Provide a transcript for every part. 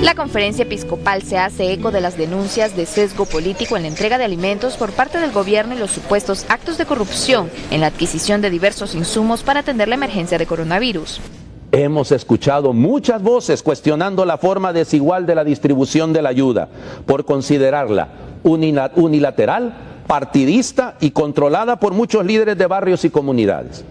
La conferencia episcopal se hace eco de las denuncias de sesgo político en la entrega de alimentos por parte del gobierno y los supuestos actos de corrupción en la adquisición de diversos insumos para atender la emergencia de coronavirus. Hemos escuchado muchas voces cuestionando la forma desigual de la distribución de la ayuda por considerarla unilateral, partidista y controlada por muchos líderes de barrios y comunidades.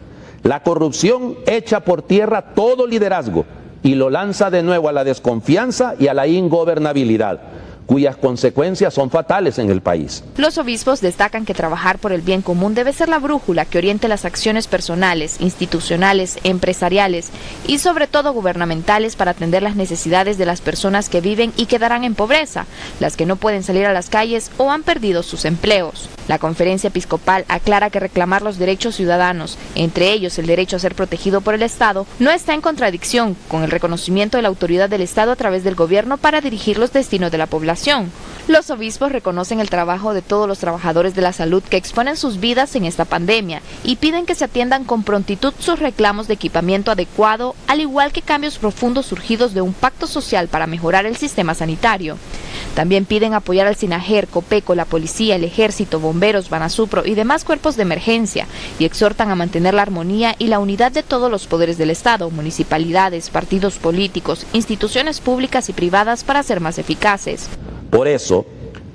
La corrupción echa por tierra todo liderazgo y lo lanza de nuevo a la desconfianza y a la ingobernabilidad, cuyas consecuencias son fatales en el país. Los obispos destacan que trabajar por el bien común debe ser la brújula que oriente las acciones personales, institucionales, empresariales y sobre todo gubernamentales para atender las necesidades de las personas que viven y quedarán en pobreza, las que no pueden salir a las calles o han perdido sus empleos. La conferencia episcopal aclara que reclamar los derechos ciudadanos, entre ellos el derecho a ser protegido por el Estado, no está en contradicción con el reconocimiento de la autoridad del Estado a través del gobierno para dirigir los destinos de la población. Los obispos reconocen el trabajo de todos los trabajadores de la salud que exponen sus vidas en esta pandemia y piden que se atiendan con prontitud sus reclamos de equipamiento adecuado, al igual que cambios profundos surgidos de un pacto social para mejorar el sistema sanitario. También piden apoyar al SINAJER, COPECO, la policía, el ejército, bomberos, Banasupro y demás cuerpos de emergencia y exhortan a mantener la armonía y la unidad de todos los poderes del Estado, municipalidades, partidos políticos, instituciones públicas y privadas para ser más eficaces. Por eso,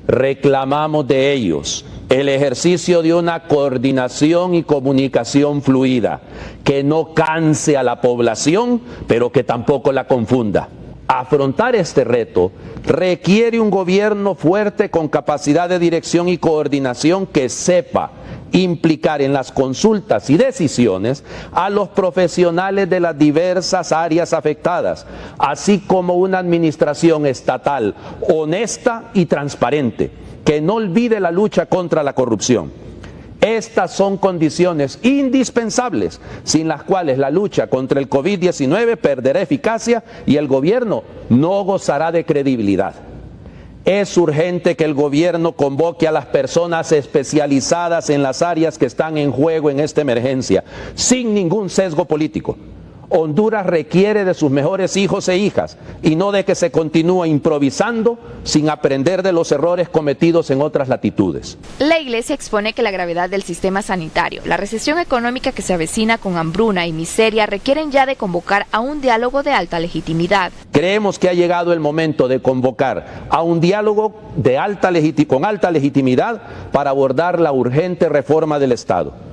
reclamamos de ellos el ejercicio de una coordinación y comunicación fluida, que no canse a la población, pero que tampoco la confunda. Afrontar este reto requiere un gobierno fuerte con capacidad de dirección y coordinación que sepa implicar en las consultas y decisiones a los profesionales de las diversas áreas afectadas, así como una administración estatal honesta y transparente, que no olvide la lucha contra la corrupción. Estas son condiciones indispensables, sin las cuales la lucha contra el COVID-19 perderá eficacia y el gobierno no gozará de credibilidad. Es urgente que el gobierno convoque a las personas especializadas en las áreas que están en juego en esta emergencia, sin ningún sesgo político. Honduras requiere de sus mejores hijos e hijas y no de que se continúe improvisando sin aprender de los errores cometidos en otras latitudes. La Iglesia expone que la gravedad del sistema sanitario, la recesión económica que se avecina con hambruna y miseria requieren ya de convocar a un diálogo de alta legitimidad. Creemos que ha llegado el momento de convocar a un diálogo con alta legitimidad para abordar la urgente reforma del Estado.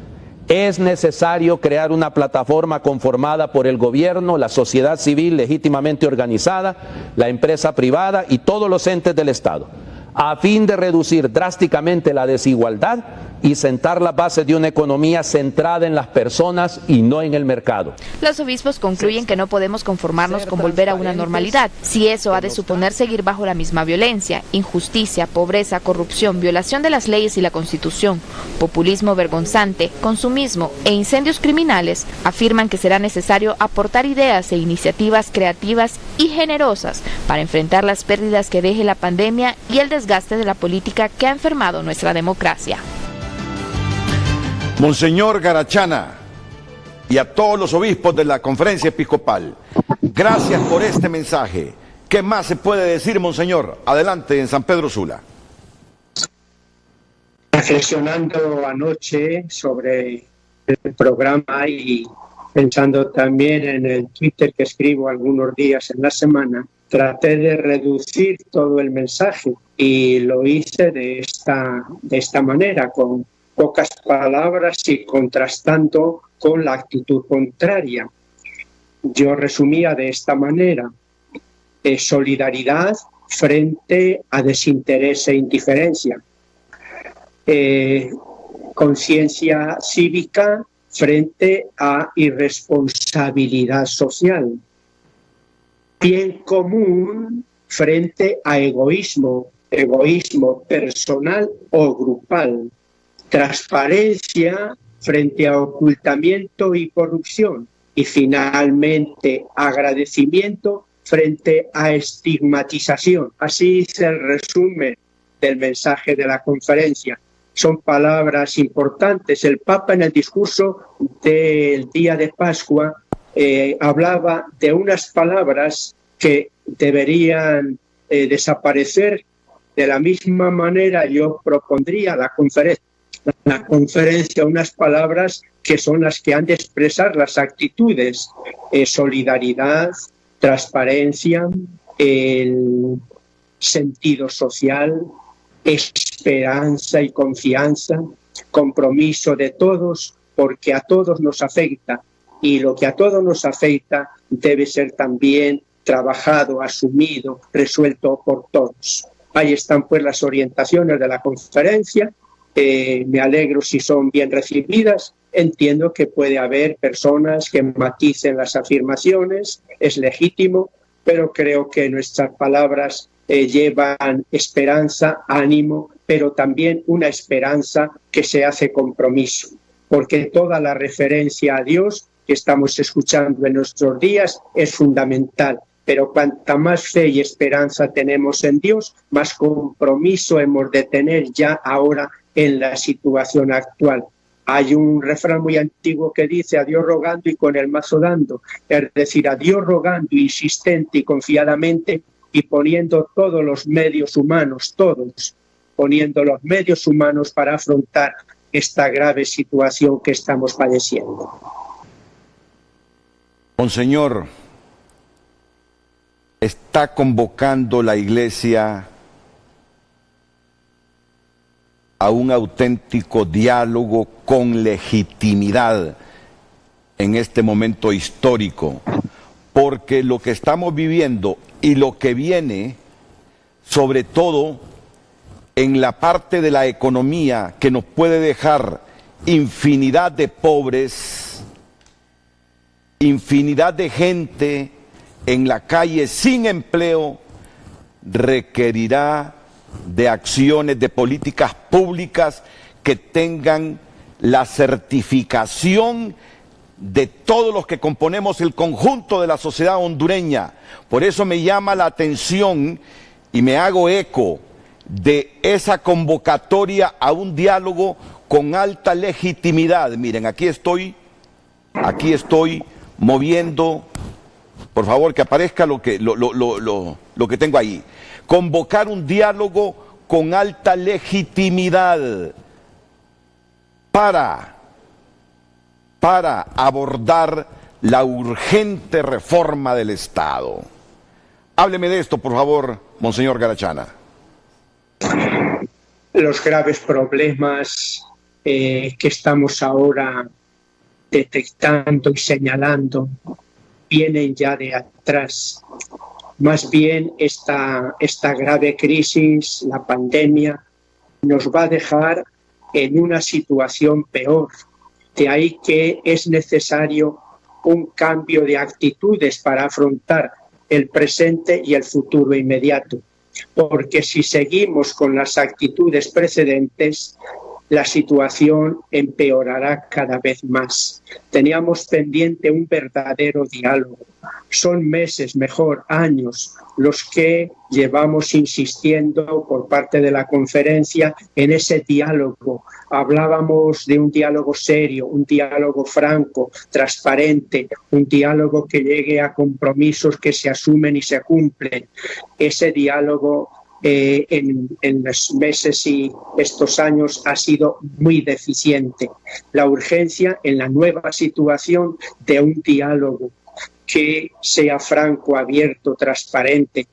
Es necesario crear una plataforma conformada por el gobierno, la sociedad civil legítimamente organizada, la empresa privada y todos los entes del Estado, a fin de reducir drásticamente la desigualdad y sentar las bases de una economía centrada en las personas y no en el mercado. Los obispos concluyen que no podemos conformarnos con volver a una normalidad, si eso ha de suponer seguir bajo la misma violencia, injusticia, pobreza, corrupción, violación de las leyes y la Constitución, populismo vergonzante, consumismo e incendios criminales. Afirman que será necesario aportar ideas e iniciativas creativas y generosas para enfrentar las pérdidas que deje la pandemia y el desgaste de la política que ha enfermado nuestra democracia. Monseñor Garachana y a todos los obispos de la conferencia episcopal, gracias por este mensaje. ¿Qué más se puede decir, Monseñor? Adelante en San Pedro Sula. Reflexionando anoche sobre el programa y pensando también en el Twitter que escribo algunos días en la semana, traté de reducir todo el mensaje y lo hice de esta manera, con pocas palabras y contrastando con la actitud contraria. Yo resumía de esta manera: solidaridad frente a desinterés e indiferencia, conciencia cívica frente a irresponsabilidad social, bien común frente a egoísmo personal o grupal, transparencia frente a ocultamiento y corrupción y finalmente agradecimiento frente a estigmatización. Así es el resumen del mensaje de la conferencia. Son palabras importantes. El Papa en el discurso del día de Pascua hablaba de unas palabras que deberían desaparecer. De la misma manera, yo propondría a la conferencia unas palabras que son las que han de expresar las actitudes: solidaridad, transparencia, el sentido social, esperanza y confianza, compromiso de todos, porque a todos nos afecta, y lo que a todos nos afecta debe ser también trabajado, asumido, resuelto por todos. Ahí están pues las orientaciones de la conferencia. Me alegro si son bien recibidas. Entiendo que puede haber personas que maticen las afirmaciones, es legítimo, pero creo que nuestras palabras llevan esperanza, ánimo, pero también una esperanza que se hace compromiso, porque toda la referencia a Dios que estamos escuchando en nuestros días es fundamental. Pero cuanta más fe y esperanza tenemos en Dios, más compromiso hemos de tener ya ahora en la situación actual. Hay un refrán muy antiguo que dice: a Dios rogando y con el mazo dando. Es decir, a Dios rogando insistente y confiadamente, y poniendo todos los medios humanos, todos, poniendo los medios humanos para afrontar esta grave situación que estamos padeciendo. Monseñor, está convocando la Iglesia a un auténtico diálogo con legitimidad en este momento histórico, porque lo que estamos viviendo y lo que viene, sobre todo en la parte de la economía, que nos puede dejar infinidad de pobres, infinidad de gente en la calle sin empleo, requerirá de acciones, de políticas públicas que tengan la certificación de todos los que componemos el conjunto de la sociedad hondureña. Por eso me llama la atención y me hago eco de esa convocatoria a un diálogo con alta legitimidad. Miren, aquí estoy moviendo. Por favor, que aparezca lo que tengo ahí. Convocar un diálogo con alta legitimidad para abordar la urgente reforma del Estado. Hábleme de esto, por favor, Monseñor Garachana. Los graves problemas que estamos ahora detectando y señalando vienen ya de atrás. Más bien esta grave crisis, la pandemia, nos va a dejar en una situación peor. De ahí que es necesario un cambio de actitudes para afrontar el presente y el futuro inmediato. Porque si seguimos con las actitudes precedentes, la situación empeorará cada vez más. Teníamos pendiente un verdadero diálogo. Son meses, mejor años, los que llevamos insistiendo por parte de la conferencia en ese diálogo. Hablábamos de un diálogo serio, un diálogo franco, transparente, un diálogo que llegue a compromisos que se asumen y se cumplen. Ese diálogo en los meses y estos años ha sido muy deficiente. La urgencia en la nueva situación de un diálogo que sea franco, abierto, transparente,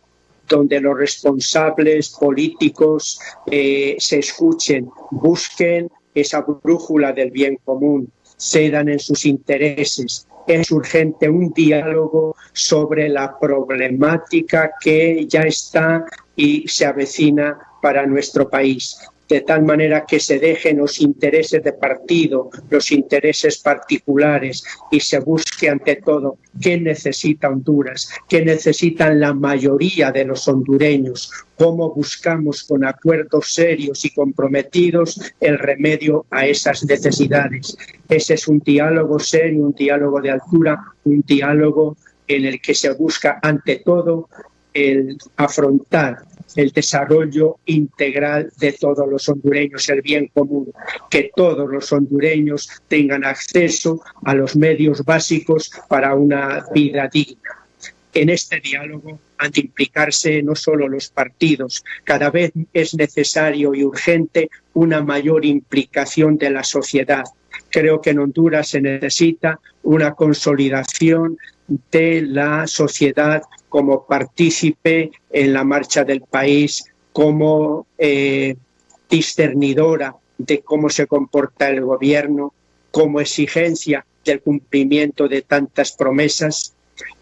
donde los responsables políticos se escuchen, busquen esa brújula del bien común, cedan en sus intereses. Es urgente un diálogo sobre la problemática que ya está y se avecina para nuestro país, de tal manera que se dejen los intereses de partido, los intereses particulares, y se busque ante todo qué necesita Honduras, qué necesitan la mayoría de los hondureños, cómo buscamos con acuerdos serios y comprometidos el remedio a esas necesidades. Ese es un diálogo serio, un diálogo de altura, un diálogo en el que se busca ante todo el afrontar el desarrollo integral de todos los hondureños, el bien común, que todos los hondureños tengan acceso a los medios básicos para una vida digna, En este diálogo han de implicarse no solo los partidos, cada vez es necesario y urgente una mayor implicación de la sociedad. Creo que en Honduras se necesita una consolidación de la sociedad como partícipe en la marcha del país, como discernidora de cómo se comporta el gobierno, como exigencia del cumplimiento de tantas promesas.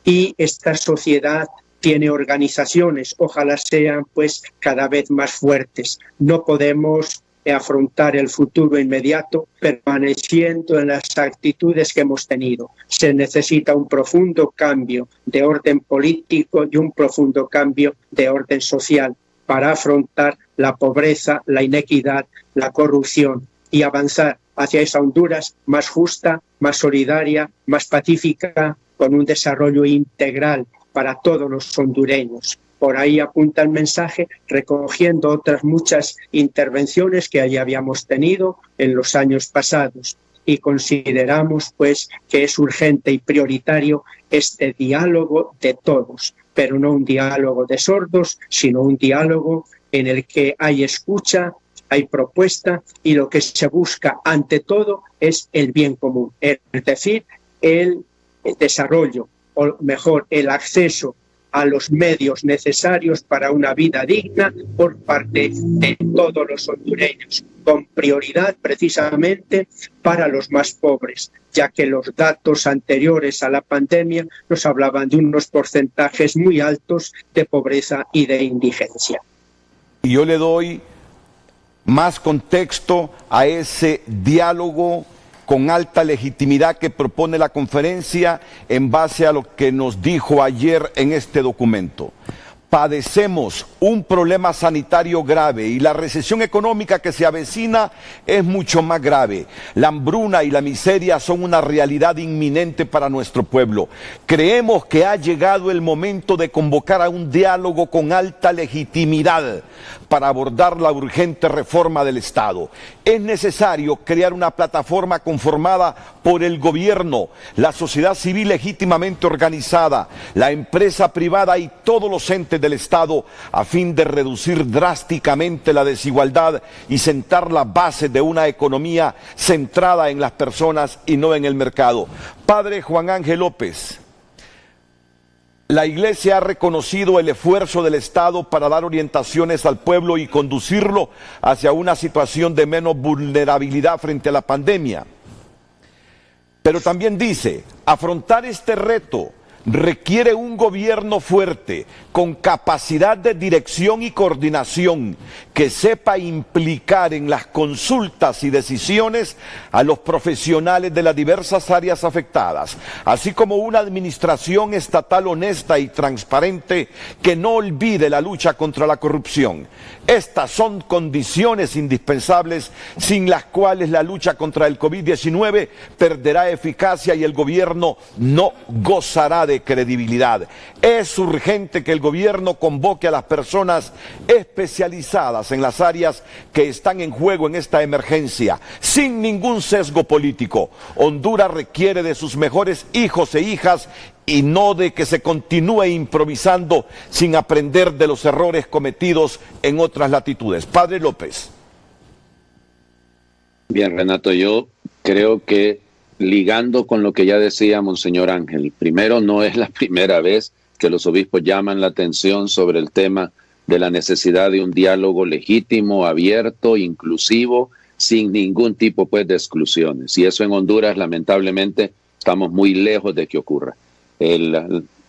Y esta sociedad tiene organizaciones, ojalá sean pues cada vez más fuertes. No podemos afrontar el futuro inmediato permaneciendo en las actitudes que hemos tenido. Se necesita un profundo cambio de orden político y un profundo cambio de orden social para afrontar la pobreza, la inequidad, la corrupción y avanzar hacia esa Honduras más justa, más solidaria, más pacífica, con un desarrollo integral para todos los hondureños. Por ahí apunta el mensaje, recogiendo otras muchas intervenciones que ya habíamos tenido en los años pasados. Y consideramos pues que es urgente y prioritario este diálogo de todos, pero no un diálogo de sordos, sino un diálogo en el que hay escucha, hay propuesta y lo que se busca ante todo es el bien común, es decir, el desarrollo, o mejor, el acceso a los medios necesarios para una vida digna por parte de todos los hondureños, con prioridad precisamente para los más pobres, ya que los datos anteriores a la pandemia nos hablaban de unos porcentajes muy altos de pobreza y de indigencia. Y yo le doy más contexto a ese diálogo con alta legitimidad que propone la conferencia en base a lo que nos dijo ayer en este documento. Padecemos un problema sanitario grave y la recesión económica que se avecina es mucho más grave. La hambruna y la miseria son una realidad inminente para nuestro pueblo. Creemos que ha llegado el momento de convocar a un diálogo con alta legitimidad para abordar la urgente reforma del Estado. Es necesario crear una plataforma conformada por el gobierno, la sociedad civil legítimamente organizada, la empresa privada y todos los entes del Estado a fin de reducir drásticamente la desigualdad y sentar la base de una economía centrada en las personas y no en el mercado. Padre Juan Ángel López, la Iglesia ha reconocido el esfuerzo del Estado para dar orientaciones al pueblo y conducirlo hacia una situación de menos vulnerabilidad frente a la pandemia. Pero también dice, afrontar este reto requiere un gobierno fuerte, con capacidad de dirección y coordinación, que sepa implicar en las consultas y decisiones a los profesionales de las diversas áreas afectadas, así como una administración estatal honesta y transparente que no olvide la lucha contra la corrupción. Estas son condiciones indispensables sin las cuales la lucha contra el COVID-19 perderá eficacia y el gobierno no gozará de credibilidad. Es urgente que el gobierno convoque a las personas especializadas en las áreas que están en juego en esta emergencia, sin ningún sesgo político. Honduras requiere de sus mejores hijos e hijas y no de que se continúe improvisando sin aprender de los errores cometidos en otras latitudes. Padre López. Bien, Renato, yo creo que ligando con lo que ya decía Monseñor Ángel, primero, no es la primera vez que los obispos llaman la atención sobre el tema de la necesidad de un diálogo legítimo, abierto, inclusivo, sin ningún tipo pues de exclusiones. Y eso en Honduras, lamentablemente, estamos muy lejos de que ocurra.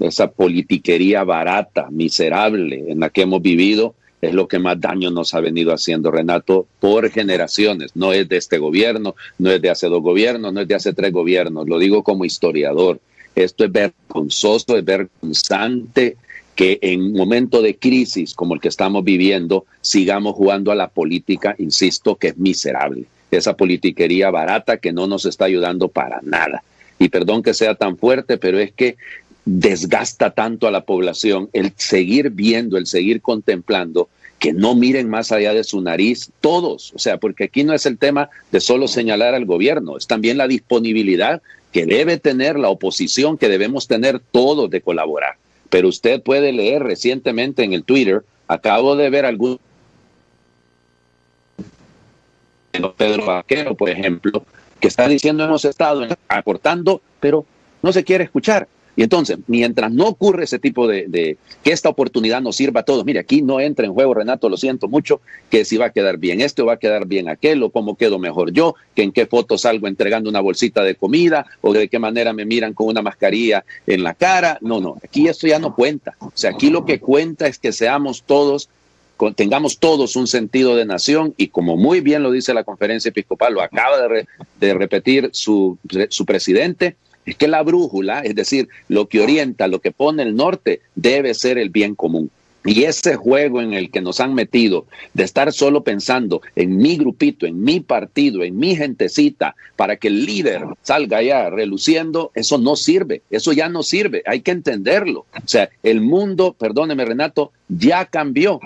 Esa politiquería barata, miserable en la que hemos vivido, es lo que más daño nos ha venido haciendo, Renato, por generaciones. No es de este gobierno, no es de hace 2 gobiernos, no es de hace 3 gobiernos. Lo digo como historiador. Esto es vergonzoso, es vergonzante que en un momento de crisis como el que estamos viviendo sigamos jugando a la política, insisto, que es miserable. Esa politiquería barata que no nos está ayudando para nada. Y perdón que sea tan fuerte, pero es que desgasta tanto a la población el seguir viendo, el seguir contemplando, que no miren más allá de su nariz todos. O sea, porque aquí no es el tema de solo señalar al gobierno, es también la disponibilidad que debe tener la oposición, que debemos tener todos de colaborar. pero usted puede leer recientemente en el Twitter, acabo de ver algún Pedro Vaquero, por ejemplo, que está diciendo hemos estado aportando, pero no se quiere escuchar. Y entonces, mientras no ocurre ese tipo de que esta oportunidad nos sirva a todos, mire, aquí no entra en juego, Renato, lo siento mucho, que si va a quedar bien este o va a quedar bien aquel, o cómo quedo mejor yo, que en qué foto salgo entregando una bolsita de comida, o de qué manera me miran con una mascarilla en la cara. No, aquí esto ya no cuenta. O sea, aquí lo que cuenta es que seamos todos, tengamos todos un sentido de nación, y como muy bien lo dice la Conferencia Episcopal, lo acaba de repetir su presidente, es que la brújula, es decir, lo que orienta, lo que pone el norte, debe ser el bien común. Y ese juego en el que nos han metido, de estar solo pensando en mi grupito, en mi partido, en mi gentecita, para que el líder salga ya reluciendo, eso no sirve, eso ya no sirve, hay que entenderlo. O sea, el mundo, perdóneme Renato, ya cambió.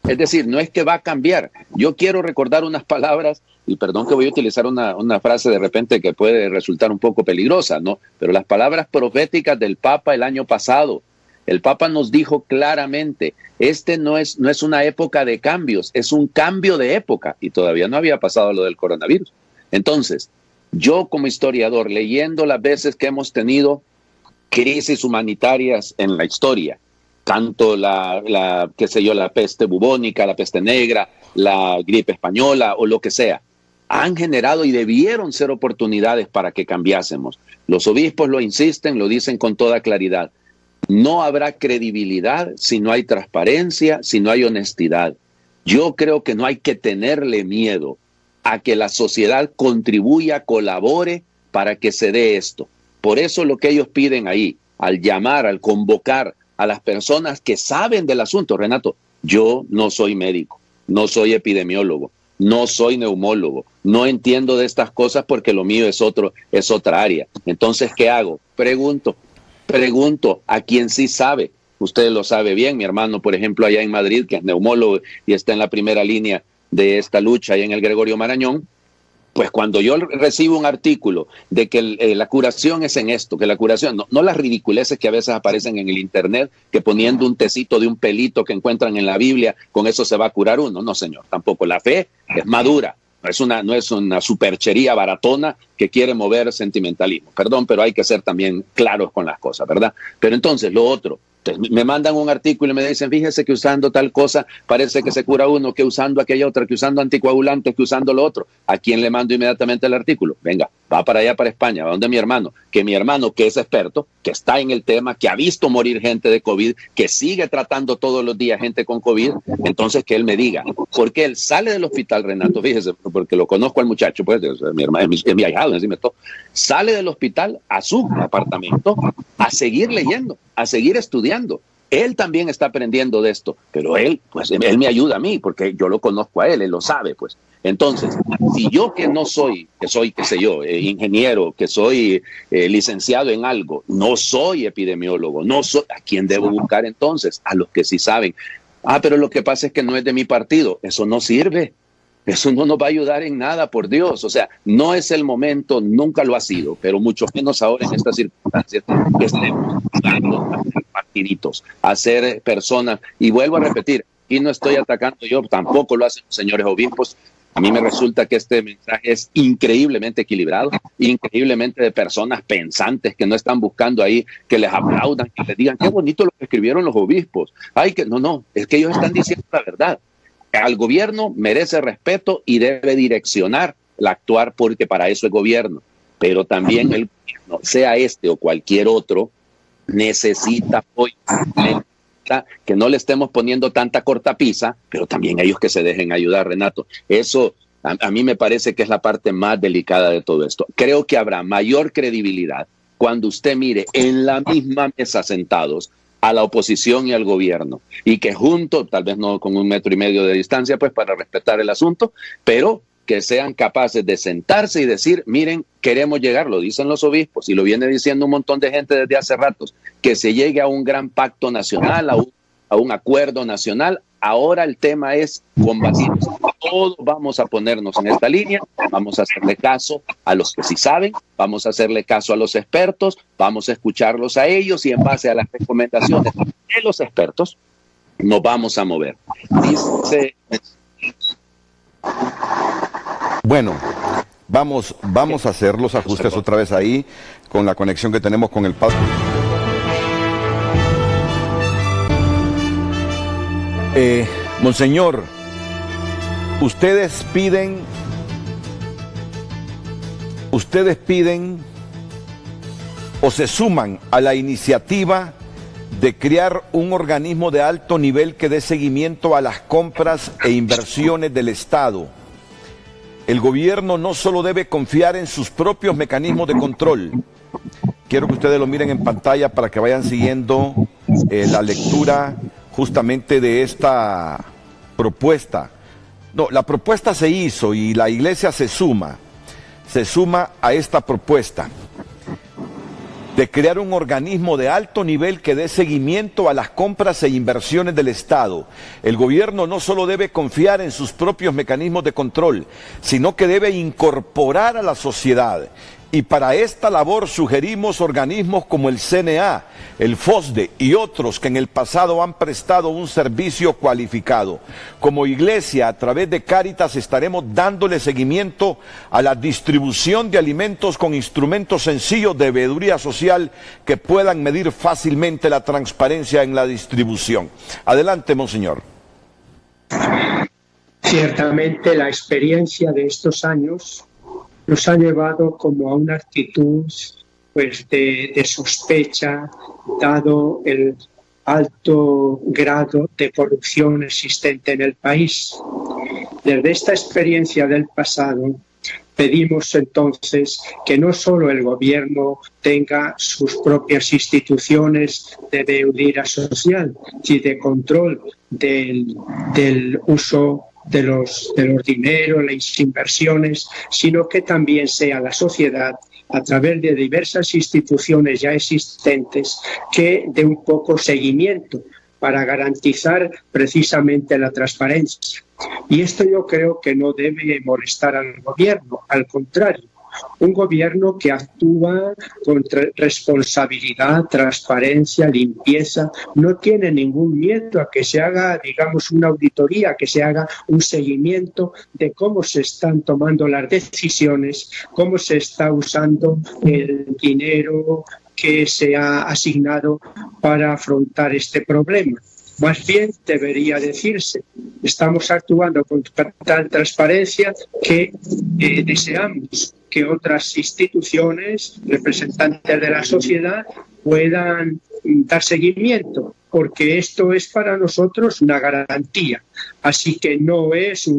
Es decir, no es que va a cambiar. Yo quiero recordar unas palabras, y perdón que voy a utilizar una frase de repente que puede resultar un poco peligrosa, ¿no? Pero las palabras proféticas del Papa el año pasado. El Papa nos dijo claramente, no es una época de cambios, es un cambio de época, y todavía no había pasado lo del coronavirus. Entonces, yo como historiador, leyendo las veces que hemos tenido crisis humanitarias en la historia, tanto la peste bubónica, la peste negra, la gripe española o lo que sea, han generado y debieron ser oportunidades para que cambiásemos. Los obispos lo insisten, lo dicen con toda claridad. No habrá credibilidad si no hay transparencia, si no hay honestidad. Yo creo que no hay que tenerle miedo a que la sociedad contribuya, colabore para que se dé esto. Por eso lo que ellos piden ahí, al llamar, al convocar a las personas que saben del asunto. Renato, yo no soy médico, no soy epidemiólogo, no soy neumólogo, no entiendo de estas cosas porque lo mío es otra área. Entonces, ¿qué hago? Pregunto a quien sí sabe. Usted lo sabe bien, mi hermano, por ejemplo, allá en Madrid, que es neumólogo y está en la primera línea de esta lucha ahí en el Gregorio Marañón. Pues cuando yo recibo un artículo de que la curación es en esto, que la curación, no las ridiculeces que a veces aparecen en el internet, que poniendo un tecito de un pelito que encuentran en la Biblia, con eso se va a curar uno. No, señor, tampoco. La fe es madura, no es una superchería baratona que quiere mover sentimentalismo. Perdón, pero hay que ser también claros con las cosas, ¿verdad? Pero entonces, lo otro, me mandan un artículo y me dicen, fíjese que usando tal cosa parece que se cura uno, que usando aquella otra, que usando anticoagulantes, que usando lo otro. ¿A quién le mando inmediatamente el artículo? Venga, va para allá, para España, va donde mi hermano, que es experto, que está en el tema, que ha visto morir gente de COVID, que sigue tratando todos los días gente con COVID, entonces que él me diga, porque él sale del hospital, Renato, fíjese, porque lo conozco al muchacho, pues, mi hermano, es mi ahijado, sale del hospital a su apartamento a seguir leyendo, a seguir estudiando. Él también está aprendiendo de esto, pero él me ayuda a mí, porque yo lo conozco a él lo sabe, pues. Entonces, si yo que soy, qué sé yo, ingeniero, que soy licenciado en algo, no soy epidemiólogo, ¿a quién debo buscar entonces? A los que sí saben. Pero lo que pasa es que no es de mi partido. Eso no sirve. Eso no nos va a ayudar en nada, por Dios. O sea, no es el momento, nunca lo ha sido, pero mucho menos ahora en estas circunstancias que estemos jugando a ser partiditos, a ser personas. Y vuelvo a repetir, y no estoy atacando yo, tampoco lo hacen los señores obispos. A mí me resulta que este mensaje es increíblemente equilibrado, increíblemente de personas pensantes que no están buscando ahí que les aplaudan, que les digan qué bonito lo que escribieron los obispos. No, es que ellos están diciendo la verdad. Al gobierno merece respeto y debe direccionar el actuar, porque para eso es gobierno. Pero también el gobierno, sea este o cualquier otro, necesita apoyo, que no le estemos poniendo tanta cortapisa, pero también ellos que se dejen ayudar, Renato. Eso a mí me parece que es la parte más delicada de todo esto. Creo que habrá mayor credibilidad cuando usted mire en la misma mesa sentados a la oposición y al gobierno, y que juntos, tal vez no con 1,5 metros de distancia, pues para respetar el asunto, pero que sean capaces de sentarse y decir, miren, queremos llegar, lo dicen los obispos, y lo viene diciendo un montón de gente desde hace ratos, que se llegue a un gran pacto nacional, a un acuerdo nacional, ahora el tema es combatir. Todos vamos a ponernos en esta línea, vamos a hacerle caso a los que sí saben, vamos a hacerle caso a los expertos, vamos a escucharlos a ellos y en base a las recomendaciones de los expertos nos vamos a mover. Bueno, vamos a hacer los ajustes otra vez ahí con la conexión que tenemos con el padre. Monseñor, ustedes piden o se suman a la iniciativa de crear un organismo de alto nivel que dé seguimiento a las compras e inversiones del Estado. El gobierno no solo debe confiar en sus propios mecanismos de control. Quiero que ustedes lo miren en pantalla para que vayan siguiendo la lectura justamente de esta propuesta. No, la propuesta se hizo y la iglesia se suma a esta propuesta de crear un organismo de alto nivel que dé seguimiento a las compras e inversiones del Estado. El gobierno no solo debe confiar en sus propios mecanismos de control, sino que debe incorporar a la sociedad. Y para esta labor sugerimos organismos como el CNA, el FOSDE y otros que en el pasado han prestado un servicio cualificado. Como iglesia, a través de Cáritas, estaremos dándole seguimiento a la distribución de alimentos con instrumentos sencillos de veeduría social que puedan medir fácilmente la transparencia en la distribución. Adelante, monseñor. Ciertamente la experiencia de estos años nos ha llevado como a una actitud pues de sospecha, dado el alto grado de corrupción existente en el país. Desde esta experiencia del pasado, pedimos entonces que no solo el gobierno tenga sus propias instituciones de veeduría social y de control del uso de los dineros, las inversiones, sino que también sea la sociedad, a través de diversas instituciones ya existentes, que dé un poco seguimiento para garantizar precisamente la transparencia. Y esto yo creo que no debe molestar al gobierno, al contrario. Un gobierno que actúa con responsabilidad, transparencia, limpieza, no tiene ningún miedo a que se haga, digamos, una auditoría, que se haga un seguimiento de cómo se están tomando las decisiones, cómo se está usando el dinero que se ha asignado para afrontar este problema. Más bien debería decirse, estamos actuando con tal transparencia que deseamos que otras instituciones, representantes de la sociedad, puedan dar seguimiento, porque esto es para nosotros una garantía. Así que no es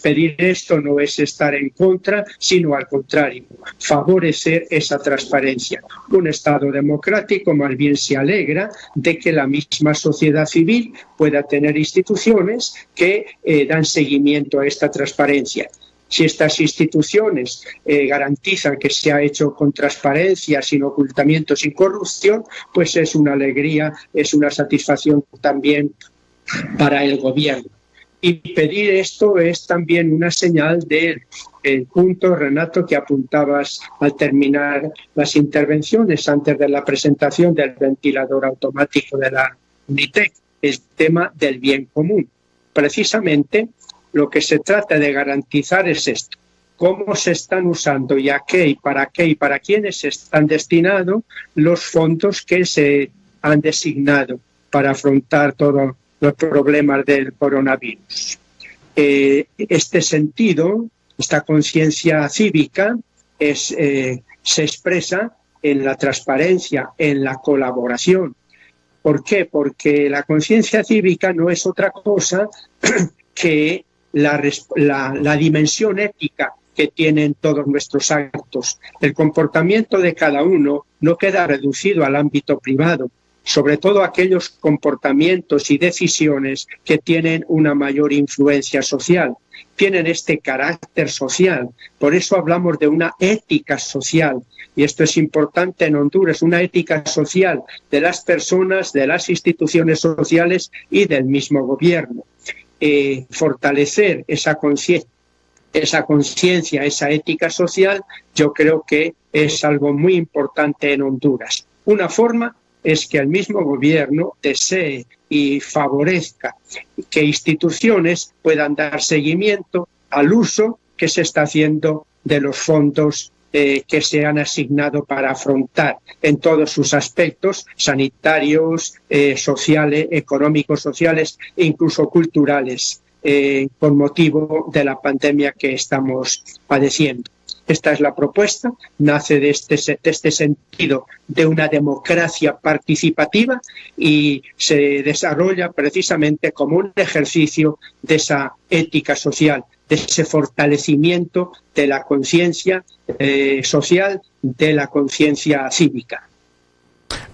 pedir esto, no es estar en contra, sino al contrario, favorecer esa transparencia. Un Estado democrático más bien se alegra de que la misma sociedad civil pueda tener instituciones que dan seguimiento a esta transparencia. Si estas instituciones garantizan que se ha hecho con transparencia, sin ocultamiento, sin corrupción, pues es una alegría, es una satisfacción también para el gobierno. Y pedir esto es también una señal del punto, Renato, que apuntabas al terminar las intervenciones antes de la presentación del ventilador automático de la Unitec, el tema del bien común. Precisamente lo que se trata de garantizar es esto: cómo se están usando y a qué y para quiénes se están destinados los fondos que se han designado para afrontar todos los problemas del coronavirus. Este sentido, esta conciencia cívica se expresa en la transparencia, en la colaboración. ¿Por qué? Porque la conciencia cívica no es otra cosa que la dimensión ética que tienen todos nuestros actos. El comportamiento de cada uno no queda reducido al ámbito privado, sobre todo aquellos comportamientos y decisiones que tienen una mayor influencia social, tienen este carácter social. Por eso hablamos de una ética social, y esto es importante en Honduras, una ética social de las personas, de las instituciones sociales y del mismo gobierno. fortalecer esa conciencia, esa ética social, yo creo que es algo muy importante en Honduras. Una forma es que el mismo gobierno desee y favorezca que instituciones puedan dar seguimiento al uso que se está haciendo de los fondos que se han asignado para afrontar en todos sus aspectos sanitarios, sociales, económicos, sociales e incluso culturales, con motivo de la pandemia que estamos padeciendo. Esta es la propuesta, nace de este sentido de una democracia participativa y se desarrolla precisamente como un ejercicio de esa ética social, de ese fortalecimiento de la conciencia social, de la conciencia cívica.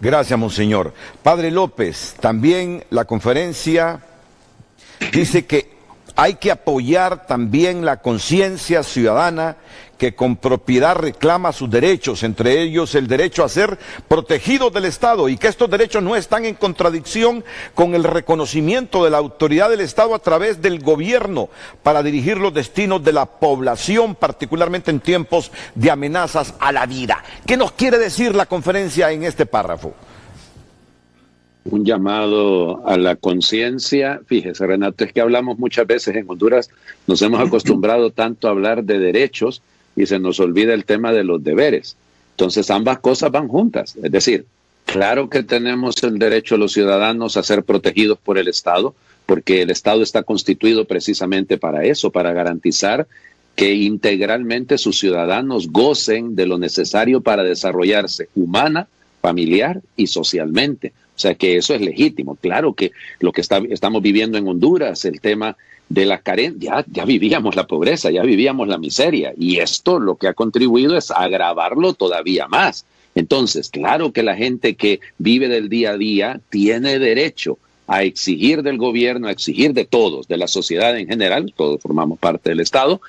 Gracias, monseñor. Padre López, también la conferencia dice que hay que apoyar también la conciencia ciudadana que con propiedad reclama sus derechos, entre ellos el derecho a ser protegidos del Estado, y que estos derechos no están en contradicción con el reconocimiento de la autoridad del Estado a través del gobierno para dirigir los destinos de la población, particularmente en tiempos de amenazas a la vida. ¿Qué nos quiere decir la conferencia en este párrafo? Un llamado a la conciencia. Fíjese, Renato, es que hablamos muchas veces en Honduras, nos hemos acostumbrado tanto a hablar de derechos y se nos olvida el tema de los deberes. Entonces ambas cosas van juntas. Es decir, claro que tenemos el derecho los ciudadanos a ser protegidos por el Estado, porque el Estado está constituido precisamente para eso, para garantizar que integralmente sus ciudadanos gocen de lo necesario para desarrollarse humana, familiar y socialmente. O sea que eso es legítimo. Claro que lo que estamos viviendo en Honduras, el tema de la carencia, ya vivíamos la pobreza, ya vivíamos la miseria, y esto lo que ha contribuido es agravarlo todavía más. Entonces, claro que la gente que vive del día a día tiene derecho a exigir del gobierno, a exigir de todos, de la sociedad en general, todos formamos parte del Estado,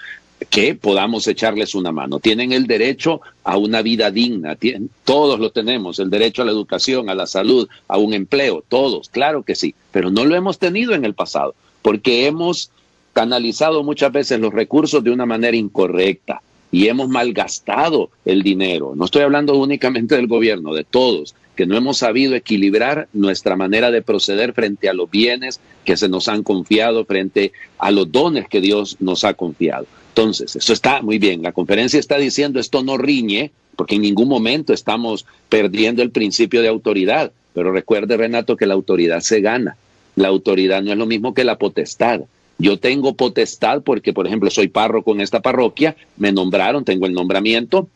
que podamos echarles una mano. Tienen el derecho a una vida digna, todos lo tenemos, el derecho a la educación, a la salud, a un empleo, todos, claro que sí, pero no lo hemos tenido en el pasado, porque hemos canalizado muchas veces los recursos de una manera incorrecta y hemos malgastado el dinero. No estoy hablando únicamente del gobierno, de todos, que no hemos sabido equilibrar nuestra manera de proceder frente a los bienes que se nos han confiado, frente a los dones que Dios nos ha confiado. Entonces, eso está muy bien. La conferencia está diciendo esto no riñe, porque en ningún momento estamos perdiendo el principio de autoridad. Pero recuerde, Renato, que la autoridad se gana. La autoridad no es lo mismo que la potestad. Yo tengo potestad porque, por ejemplo, soy párroco en esta parroquia, me nombraron, tengo el nombramiento,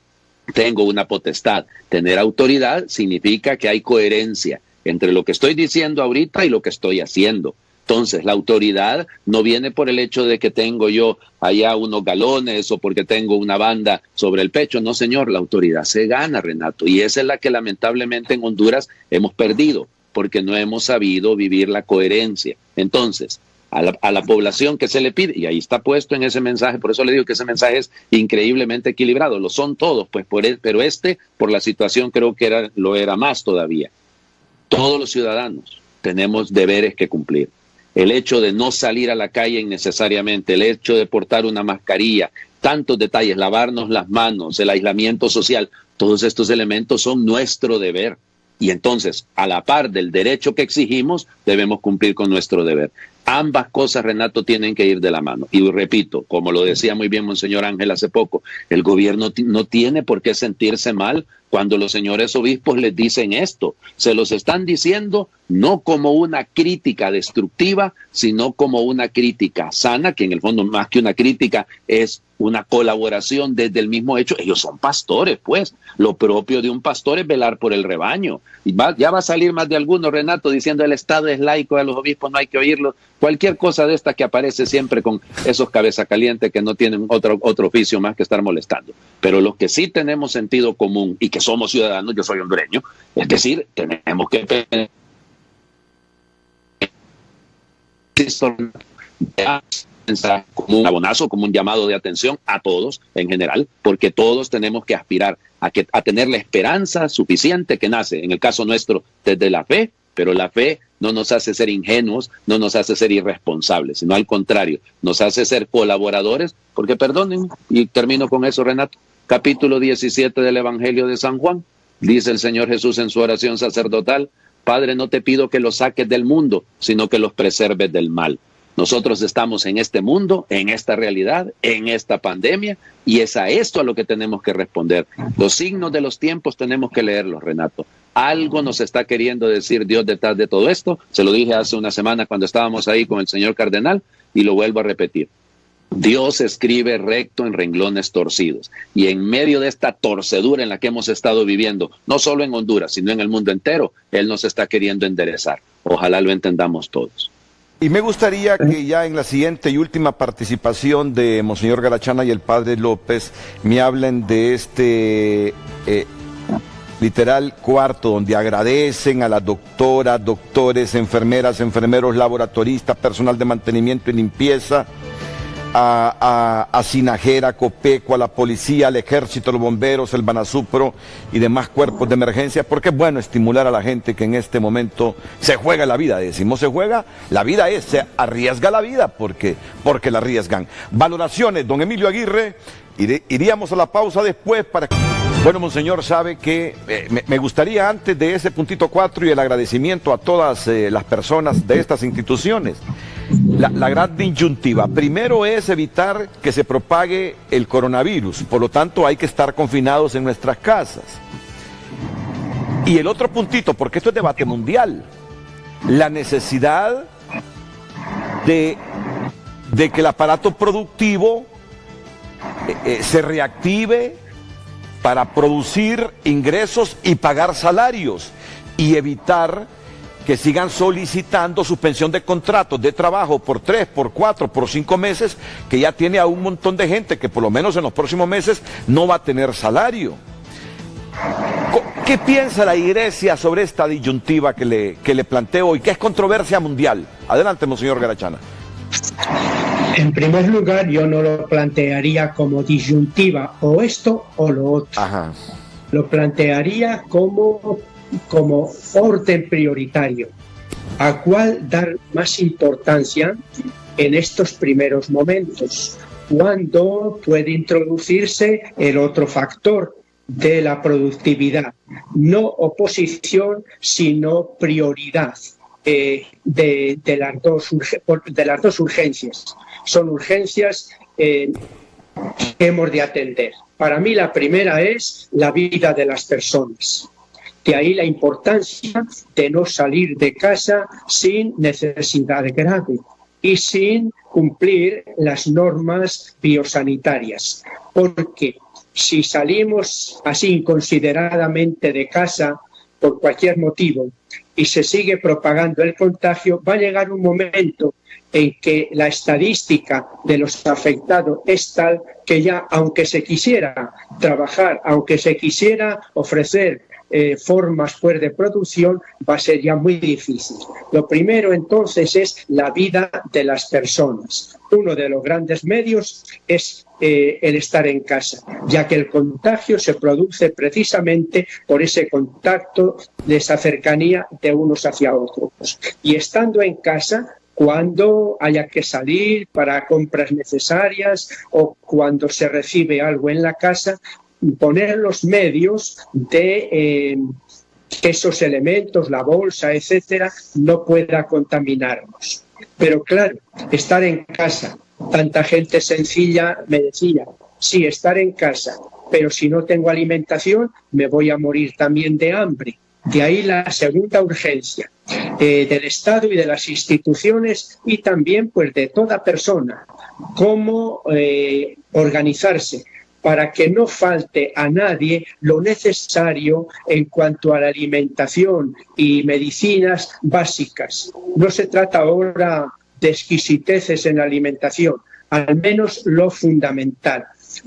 tengo una potestad. Tener autoridad significa que hay coherencia entre lo que estoy diciendo ahorita y lo que estoy haciendo. Entonces, la autoridad no viene por el hecho de que tengo yo allá unos galones o porque tengo una banda sobre el pecho. No, señor, la autoridad se gana, Renato. Y esa es la que lamentablemente en Honduras hemos perdido, porque no hemos sabido vivir la coherencia. Entonces, a la población que se le pide, y ahí está puesto en ese mensaje, por eso le digo que ese mensaje es increíblemente equilibrado. Lo son todos, pues, pero por la situación creo que lo era más todavía. Todos los ciudadanos tenemos deberes que cumplir. El hecho de no salir a la calle innecesariamente, el hecho de portar una mascarilla, tantos detalles, lavarnos las manos, el aislamiento social, todos estos elementos son nuestro deber. Y entonces, a la par del derecho que exigimos, debemos cumplir con nuestro deber. Ambas cosas, Renato, tienen que ir de la mano. Y repito, como lo decía muy bien Monseñor Ángel hace poco, el gobierno no tiene por qué sentirse mal cuando los señores obispos les dicen esto. Se los están diciendo no como una crítica destructiva, sino como una crítica sana, que en el fondo más que una crítica es una colaboración desde el mismo hecho. Ellos son pastores, pues. Lo propio de un pastor es velar por el rebaño. Y ya va a salir más de alguno, Renato, diciendo el Estado es laico, a los obispos no hay que oírlo. Cualquier cosa de esta que aparece siempre con esos cabeza caliente que no tienen otro oficio más que estar molestando. Pero los que sí tenemos sentido común y que somos ciudadanos, yo soy hondureño, es decir, tenemos que pensar como un abonazo, como un llamado de atención a todos en general, porque todos tenemos que aspirar a tener la esperanza suficiente que nace, en el caso nuestro, desde la fe pero la fe no nos hace ser ingenuos, no nos hace ser irresponsables, sino al contrario, nos hace ser colaboradores, porque perdonen, y termino con eso, Renato, capítulo 17 del Evangelio de San Juan, dice el Señor Jesús en su oración sacerdotal: Padre, no te pido que los saques del mundo, sino que los preserves del mal. Nosotros estamos en este mundo, en esta realidad, en esta pandemia, y es a esto a lo que tenemos que responder. Los signos de los tiempos tenemos que leerlos, Renato. Algo nos está queriendo decir Dios detrás de todo esto. Se lo dije hace una semana cuando estábamos ahí con el señor cardenal, y lo vuelvo a repetir. Dios escribe recto en renglones torcidos, y en medio de esta torcedura en la que hemos estado viviendo, no solo en Honduras, sino en el mundo entero, Él nos está queriendo enderezar. Ojalá lo entendamos todos. Y me gustaría que ya en la siguiente y última participación de Monseñor Garachana y el Padre López me hablen de este literal cuarto donde agradecen a las doctoras, doctores, enfermeras, enfermeros, laboratoristas, personal de mantenimiento y limpieza, a Sinajera, a Copeco, a la policía, al ejército, los bomberos, el Banasupro y demás cuerpos de emergencia, porque es bueno estimular a la gente que en este momento se juega la vida. Decimos se juega, la vida es, se arriesga la vida porque la arriesgan. Valoraciones, don Emilio Aguirre, iríamos a la pausa después para... Bueno, Monseñor, sabe que me gustaría, antes de ese puntito 4 y el agradecimiento a todas las personas de estas instituciones, la gran disyuntiva. Primero es evitar que se propague el coronavirus, por lo tanto hay que estar confinados en nuestras casas. Y el otro puntito, porque esto es debate mundial, la necesidad de que el aparato productivo se reactive para producir ingresos y pagar salarios y evitar que sigan solicitando suspensión de contratos de trabajo por 3, por 4, por 5 meses, que ya tiene a un montón de gente que por lo menos en los próximos meses no va a tener salario. ¿Qué piensa la Iglesia sobre esta disyuntiva que le planteo y que es controversia mundial? Adelante, Monseñor Garachana. En primer lugar, yo no lo plantearía como disyuntiva, o esto o lo otro. Ajá. Lo plantearía como orden prioritario, a cuál dar más importancia en estos primeros momentos, cuando puede introducirse el otro factor de la productividad, no oposición, sino prioridad de las dos urgencias. Son urgencias que hemos de atender. Para mí la primera es la vida de las personas. De ahí la importancia de no salir de casa sin necesidad grave y sin cumplir las normas biosanitarias. Porque si salimos así inconsideradamente de casa por cualquier motivo y se sigue propagando el contagio, va a llegar un momento en que la estadística de los afectados es tal que ya, aunque se quisiera trabajar, aunque se quisiera ofrecer formas pues, de producción, va a ser ya muy difícil. Lo primero entonces es la vida de las personas. Uno de los grandes medios es el estar en casa, ya que el contagio se produce precisamente por ese contacto, de esa cercanía de unos hacia otros. Y estando en casa, cuando haya que salir para compras necesarias o cuando se recibe algo en la casa, poner los medios de que esos elementos, la bolsa, etcétera, no pueda contaminarnos. Pero claro, estar en casa, tanta gente sencilla me decía, sí, estar en casa, pero si no tengo alimentación, me voy a morir también de hambre. De ahí la segunda urgencia del Estado y de las instituciones y también pues de toda persona, cómo organizarse para que no falte a nadie lo necesario en cuanto a la alimentación y medicinas básicas. No se trata ahora de exquisiteces en la alimentación, al menos lo fundamental.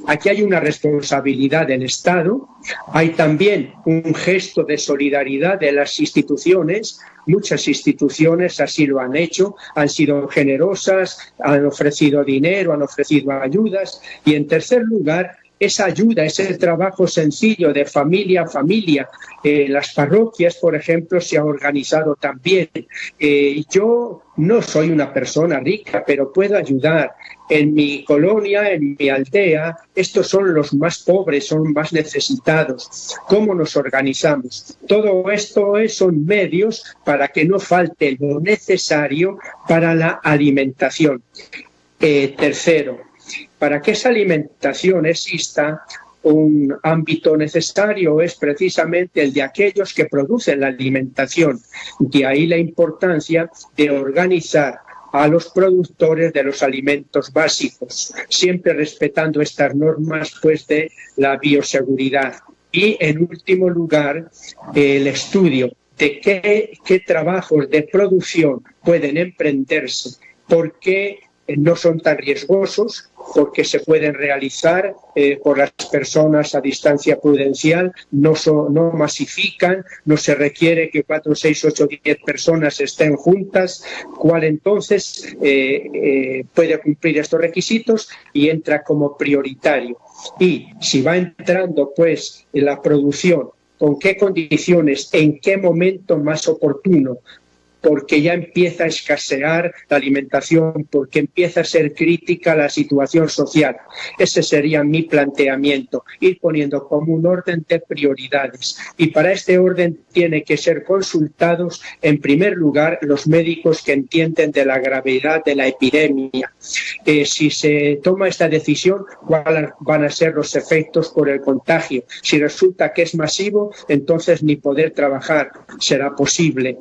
Aquí hay una responsabilidad del Estado, hay también un gesto de solidaridad de las instituciones. Muchas instituciones así lo han hecho, han sido generosas, han ofrecido dinero, han ofrecido ayudas. Y en tercer lugar, esa ayuda, ese trabajo sencillo de familia a familia. Las parroquias, por ejemplo, se han organizado también. Yo no soy una persona rica, pero puedo ayudar. En mi colonia, en mi aldea, estos son los más pobres, son más necesitados. ¿Cómo nos organizamos? Todo esto son medios para que no falte lo necesario para la alimentación. Tercero, para que esa alimentación exista, un ámbito necesario es precisamente el de aquellos que producen la alimentación. De ahí la importancia de organizar a los productores de los alimentos básicos, siempre respetando estas normas pues, de la bioseguridad. Y, en último lugar, el estudio de qué trabajos de producción pueden emprenderse, por qué no son tan riesgosos, porque se pueden realizar por las personas a distancia prudencial, no masifican, no se requiere que 4, 6, 8, 10 personas estén juntas, cual entonces puede cumplir estos requisitos y entra como prioritario. Y si va entrando pues en la producción, con qué condiciones, en qué momento más oportuno, porque ya empieza a escasear la alimentación, porque empieza a ser crítica la situación social. Ese sería mi planteamiento, ir poniendo como un orden de prioridades. Y para este orden tiene que ser consultados, en primer lugar, los médicos que entienden de la gravedad de la epidemia. Si se toma esta decisión, ¿cuáles van a ser los efectos por el contagio? Si resulta que es masivo, entonces ni poder trabajar será posible.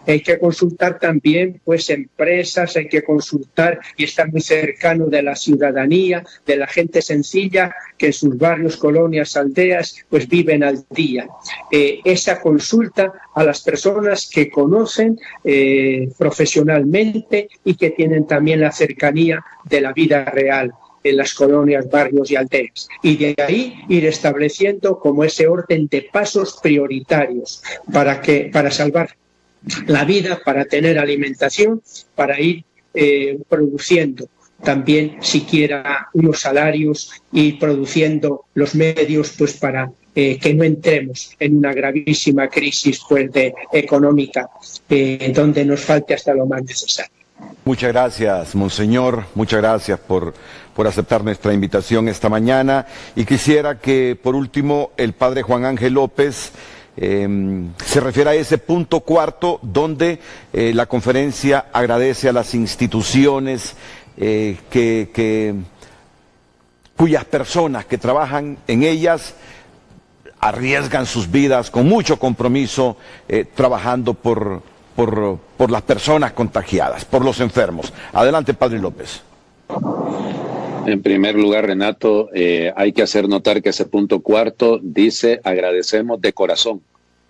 Hay que consultar también pues empresas, hay que consultar y estar muy cercano de la ciudadanía, de la gente sencilla que en sus barrios, colonias, aldeas pues viven al día. Esa consulta a las personas que conocen profesionalmente y que tienen también la cercanía de la vida real en las colonias, barrios y aldeas. Y de ahí ir estableciendo como ese orden de pasos prioritarios para salvar la vida, para tener alimentación, para ir produciendo también siquiera unos salarios y produciendo los medios pues para que no entremos en una gravísima crisis pues económica donde nos falte hasta lo más necesario. Muchas gracias, monseñor, muchas gracias por aceptar nuestra invitación esta mañana, y quisiera que por último el padre Juan Ángel López se refiere a ese punto cuarto donde la conferencia agradece a las instituciones cuyas personas que trabajan en ellas arriesgan sus vidas con mucho compromiso trabajando por las personas contagiadas, por los enfermos. Adelante, padre López. En primer lugar, Renato, hay que hacer notar que ese punto cuarto dice agradecemos de corazón.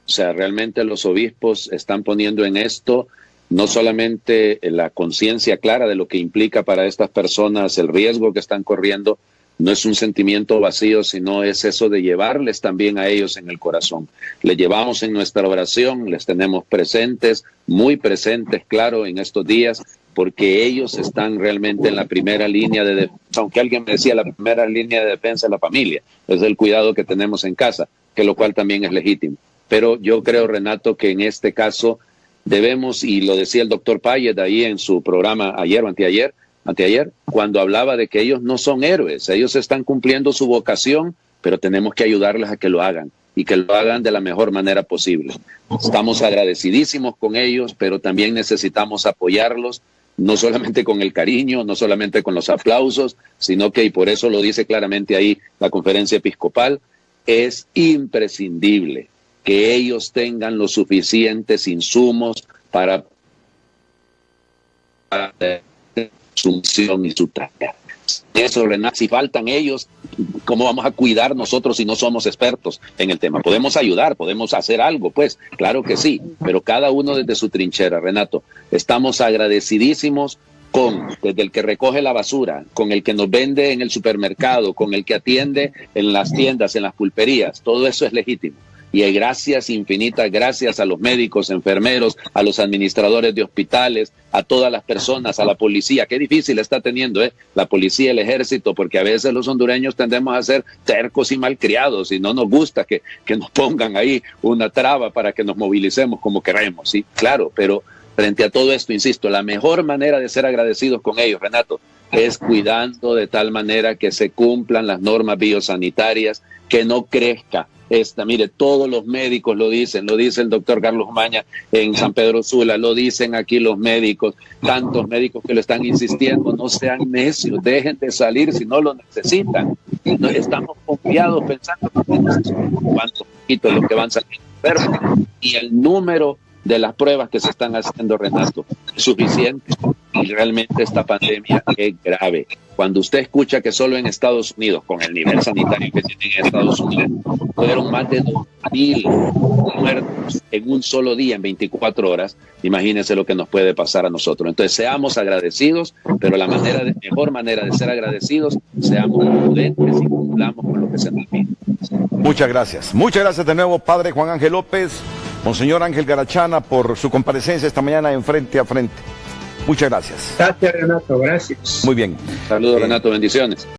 O sea, realmente los obispos están poniendo en esto no solamente la conciencia clara de lo que implica para estas personas el riesgo que están corriendo, no es un sentimiento vacío, sino es eso de llevarles también a ellos en el corazón. Les llevamos en nuestra oración, les tenemos presentes, muy presentes, claro, en estos días, porque ellos están realmente en la primera línea de defensa. Aunque alguien me decía, la primera línea de defensa es la familia, es el cuidado que tenemos en casa, que lo cual también es legítimo. Pero yo creo, Renato, que en este caso debemos, y lo decía el doctor Payet ahí en su programa ayer o anteayer, cuando hablaba de que ellos no son héroes, ellos están cumpliendo su vocación, pero tenemos que ayudarles a que lo hagan y que lo hagan de la mejor manera posible. Estamos agradecidísimos con ellos, pero también necesitamos apoyarlos, no solamente con el cariño, no solamente con los aplausos, sino que, y por eso lo dice claramente ahí la conferencia episcopal, es imprescindible que ellos tengan los suficientes insumos para su misión y su tarea. Eso, Renato, si faltan ellos, ¿cómo vamos a cuidar nosotros si no somos expertos en el tema? Podemos ayudar, podemos hacer algo, pues, claro que sí, pero cada uno desde su trinchera, Renato. Estamos agradecidísimos desde el que recoge la basura, con el que nos vende en el supermercado, con el que atiende en las tiendas, en las pulperías, todo eso es legítimo. Y hay gracias infinitas, gracias a los médicos, enfermeros, a los administradores de hospitales, a todas las personas, a la policía. Qué difícil está teniendo la policía, el ejército, porque a veces los hondureños tendemos a ser tercos y malcriados y no nos gusta que nos pongan ahí una traba para que nos movilicemos como queremos, ¿sí? Claro, pero frente a todo esto, insisto, la mejor manera de ser agradecidos con ellos, Renato, es cuidando de tal manera que se cumplan las normas biosanitarias, que no crezca mire, todos los médicos lo dice el doctor Carlos Maña en San Pedro Sula, lo dicen aquí los médicos, tantos médicos que lo están insistiendo, no sean necios, dejen de salir si no lo necesitan. No, estamos confiados pensando que no sé cuántos poquitos los que van saliendo enfermos, y el número de las pruebas que se están haciendo, Renato, es suficiente, y realmente esta pandemia es grave. Cuando usted escucha que solo en Estados Unidos, con el nivel sanitario que tienen en Estados Unidos, fueron más de 2.000 muertos en un solo día, en 24 horas, imagínense lo que nos puede pasar a nosotros. Entonces, seamos agradecidos, pero la mejor manera de ser agradecidos, seamos prudentes y cumplamos con lo que se nos pide. Muchas gracias. Muchas gracias de nuevo, padre Juan Ángel López, monseñor Ángel Garachana, por su comparecencia esta mañana en Frente a Frente. Muchas gracias. Gracias, Renato, gracias. Muy bien. Saludos, Renato, bendiciones.